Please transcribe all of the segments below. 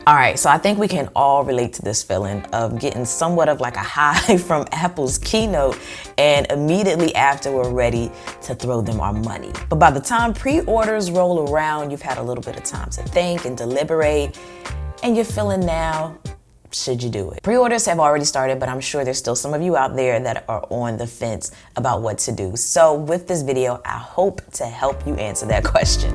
All right, so I think we can all relate to this feeling of getting somewhat of like a high from Apple's keynote, and immediately after we're ready to throw them our money. But by the time pre-orders roll around, you've had a little bit of time to think and deliberate, and you're feeling now, should you do it? Pre-orders have already started, but I'm sure there's still some of you out there that are on the fence about what to do. So with this video, I hope to help you answer that question.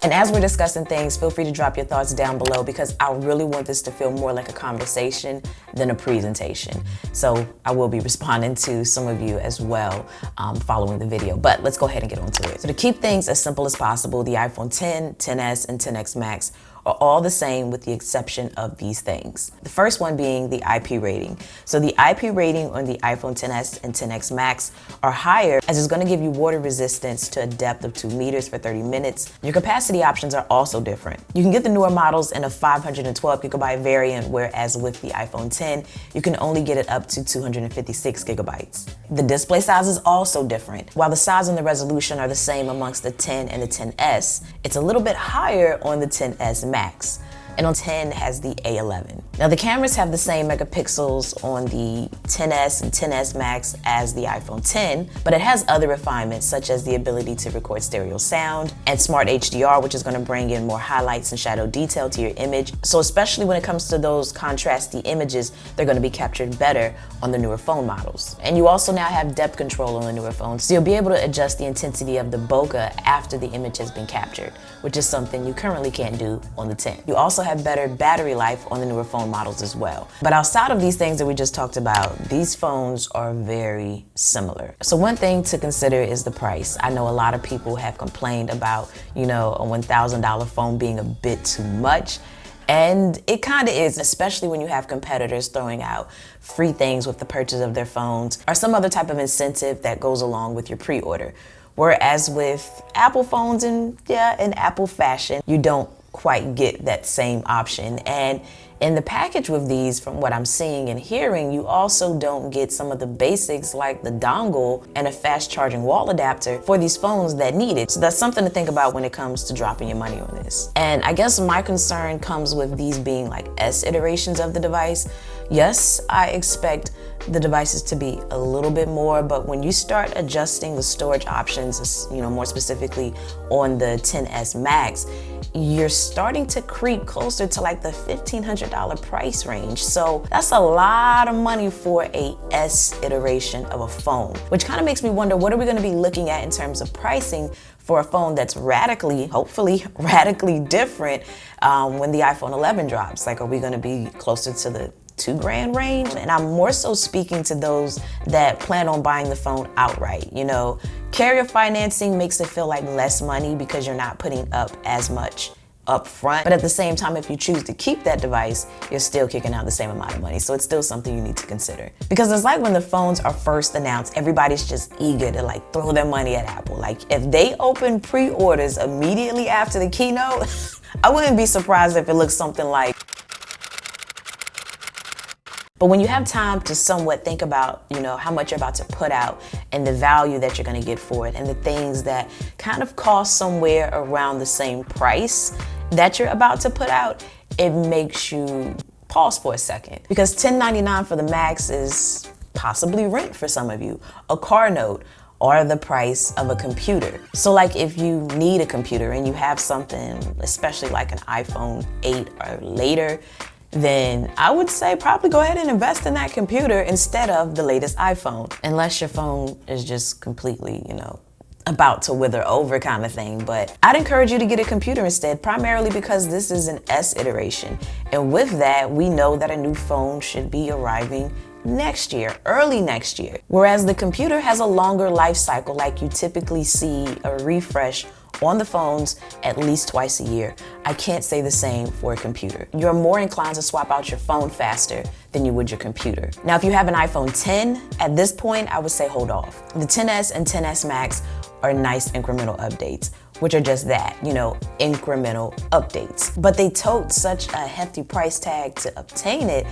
And as we're discussing things, feel free to drop your thoughts down below, because I really want this to feel more like a conversation than a presentation. So I will be responding to some of you as well following the video, but let's go ahead and get on to it. So to keep things as simple as possible, the iPhone 10, 10s, and 10X Max are all the same with the exception of these things. The first one being the IP rating. So the IP rating on the iPhone 10s and 10X Max are higher, as it's gonna give you water resistance to a depth of 2 meters for 30 minutes. Your capacity options are also different. You can get the newer models in a 512 gigabyte variant, whereas with the iPhone 10, you can only get it up to 256 gigabytes. The display size is also different. While the size and the resolution are the same amongst the 10 and the 10s, it's a little bit higher on the 10s Max, and on 10 has the A11. Now the cameras have the same megapixels on the 10s and 10s Max as the iPhone 10, but it has other refinements such as the ability to record stereo sound and smart HDR, which is going to bring in more highlights and shadow detail to your image. So especially when it comes to those contrasty images, they're going to be captured better on the newer phone models. And you also now have depth control on the newer phones, so you'll be able to adjust the intensity of the bokeh after the image has been captured, which is something you currently can't do on the 10. You also have better battery life on the newer phone models as well. But outside of these things that we just talked about, these phones are very similar. So one thing to consider is the price. I know a lot of people have complained about, you know, a $1,000 phone being a bit too much. And it kind of is, especially when you have competitors throwing out free things with the purchase of their phones or some other type of incentive that goes along with your pre-order. Whereas with Apple phones, in Apple fashion, you don't quite get that same option. And in the package with these, from what I'm seeing and hearing, you also don't get some of the basics like the dongle and a fast charging wall adapter for these phones that need it. So that's something to think about when it comes to dropping your money on this. And I guess my concern comes with these being like S iterations of the device. Yes, I expect the devices to be a little bit more, but when you start adjusting the storage options, you know, more specifically on the 10s Max, you're starting to creep closer to like the $1,500 price range. So that's a lot of money for a S iteration of a phone, which kind of makes me wonder, what are we going to be looking at in terms of pricing for a phone that's radically, hopefully radically different when the iPhone 11 drops? Like, are we going to be closer to the $2,000 range? And I'm more so speaking to those that plan on buying the phone outright. You know, carrier financing makes it feel like less money because you're not putting up as much up front. But at the same time, if you choose to keep that device, you're still kicking out the same amount of money. So it's still something you need to consider. Because it's like when the phones are first announced, everybody's just eager to like throw their money at Apple. Like if they open pre-orders immediately after the keynote, I wouldn't be surprised if it looks something like. But when you have time to somewhat think about, you know, how much you're about to put out and the value that you're going to get for it and the things that kind of cost somewhere around the same price that you're about to put out, it makes you pause for a second. Because $1,099 for the Max is possibly rent for some of you, a car note, or the price of a computer. So like if you need a computer and you have something, especially like an iPhone 8 or later, then I would say probably go ahead and invest in that computer instead of the latest iPhone. Unless your phone is just completely, you know, about to wither over kind of thing. But I'd encourage you to get a computer instead, primarily because this is an S iteration. And with that, we know that a new phone should be arriving next year, early next year. Whereas the computer has a longer life cycle, like you typically see a refresh on the phones at least twice a year. I can't say the same for a computer. You're more inclined to swap out your phone faster than you would your computer. Now, if you have an iPhone 10, at this point, I would say hold off. The 10s and 10s Max are nice incremental updates, which are just that, you know, incremental updates. But they tote such a hefty price tag to obtain it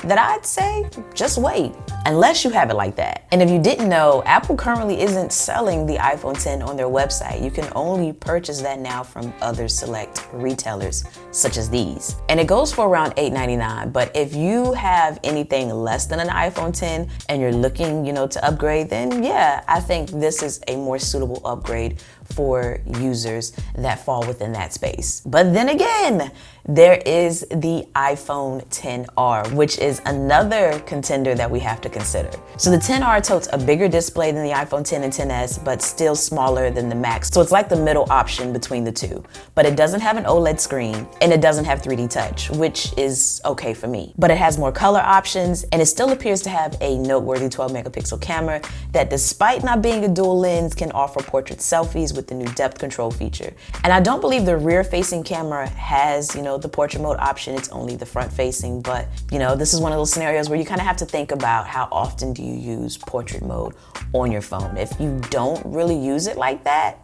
that I'd say just wait, unless you have it like that. And if you didn't know, Apple currently isn't selling the iPhone 10 on their website. You can only purchase that now from other select retailers, such as these. And it goes for around $8.99, but if you have anything less than an iPhone 10 and you're looking, to upgrade, then yeah, I think this is a more suitable upgrade for users that fall within that space. But then again, there is the iPhone XR, which is another contender that we have to consider. So the XR totes a bigger display than the iPhone 10 and XS, but still smaller than the Max. So it's like the middle option between the two. But it doesn't have an OLED screen and it doesn't have 3D touch, which is okay for me. But it has more color options and it still appears to have a noteworthy 12 megapixel camera that, despite not being a dual lens, can offer portrait selfies with the new depth control feature. And I don't believe the rear facing camera has, the portrait mode option. It's only the front facing, but this is one of those scenarios where you kind of have to think about how often do you use portrait mode on your phone. If you don't really use it like that,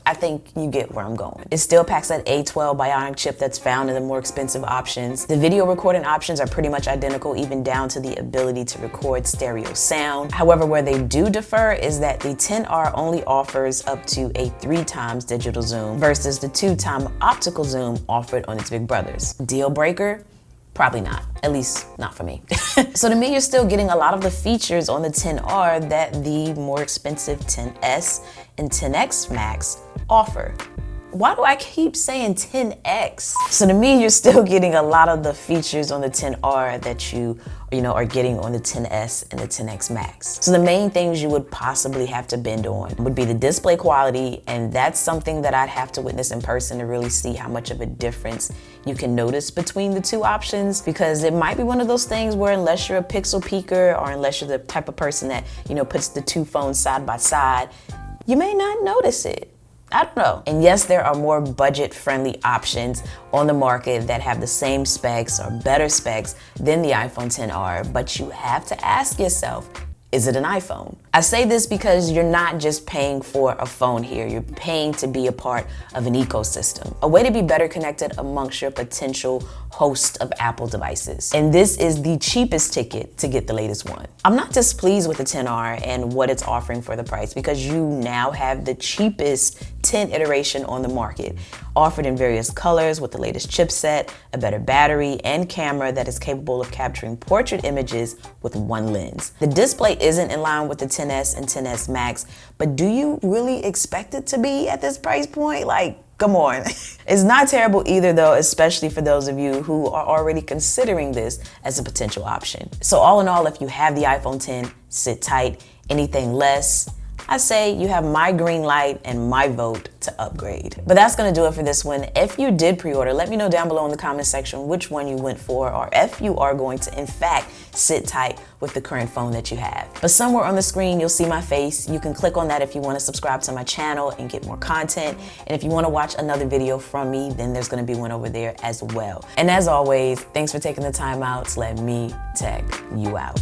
I think you get where I'm going. It still packs that A12 Bionic chip that's found in the more expensive options. The video recording options are pretty much identical, even down to the ability to record stereo sound. However, where they do differ is that the XR only offers up to a 3x digital zoom versus the 2x optical zoom offered on its big brothers. Deal breaker? Probably not, at least not for me. So to me, you're still getting a lot of the features on the XR that the more expensive XS and XS Max offer. Why do I keep saying 10X? So to me, you're still getting a lot of the features on the XR that you are getting on the XS and the XS Max. So the main things you would possibly have to bend on would be the display quality, and that's something that I'd have to witness in person to really see how much of a difference you can notice between the two options, because it might be one of those things where unless you're a pixel peeker or unless you're the type of person that, puts the two phones side by side, you may not notice it. I don't know. And yes, there are more budget-friendly options on the market that have the same specs or better specs than the iPhone XR, but you have to ask yourself, is it an iPhone? I say this because you're not just paying for a phone here, you're paying to be a part of an ecosystem, a way to be better connected amongst your potential host of Apple devices. And this is the cheapest ticket to get the latest one. I'm not displeased with the XR and what it's offering for the price, because you now have the cheapest 10 iteration on the market, offered in various colors with the latest chipset, a better battery, and camera that is capable of capturing portrait images with one lens. The display isn't in line with the XS and XS Max, but do you really expect it to be at this price point? Like, come on. It's not terrible either though, especially for those of you who are already considering this as a potential option. So all in all, if you have the iPhone 10, sit tight. Anything less, I say you have my green light and my vote to upgrade. But that's gonna do it for this one. If you did pre-order, let me know down below in the comment section which one you went for, or if you are going to in fact sit tight with the current phone that you have. But somewhere on the screen, you'll see my face. You can click on that if you wanna subscribe to my channel and get more content. And if you wanna watch another video from me, then there's gonna be one over there as well. And as always, thanks for taking the time out to let me tech you out.